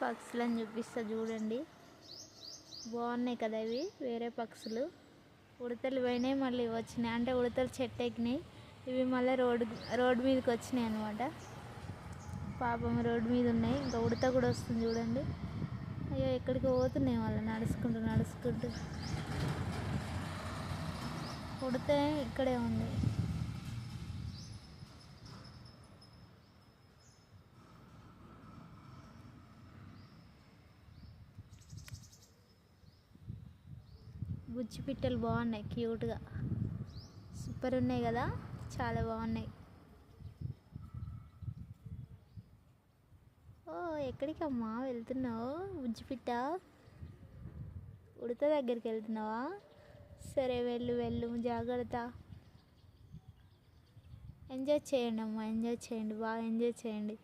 పక్షులను చూపిస్తా చూడండి. బాగున్నాయి కదా ఇవి వేరే పక్షులు. ఉడతలు పోయినాయి మళ్ళీ వచ్చినాయి, అంటే ఉడతలు చెట్టు ఎక్కినాయి. ఇవి మళ్ళీ రోడ్డు మీదకి వచ్చినాయి అనమాట. పాపం రోడ్డు మీద ఉన్నాయి. ఇంకా ఉడత కూడా వస్తుంది చూడండి. అయ్యో ఎక్కడికి పోతున్నాయి వాళ్ళు నడుచుకుంటూ నడుచుకుంటూ. ఉడత ఇక్కడే ఉంది. బుచ్చి పిట్టలు బాగున్నాయి, క్యూట్గా సూపర్ ఉన్నాయి కదా, చాలా బాగున్నాయి. ఓ ఎక్కడికమ్మా వెళ్తున్నావు బుజ్జి పిట్ట? ఉడత దగ్గరికి వెళ్తున్నావా? సరే వెళ్ళు వెళ్ళు, జాగ్రత్త. ఎంజాయ్ చేయండి అమ్మా, ఎంజాయ్ చేయండి, బాగా ఎంజాయ్ చేయండి.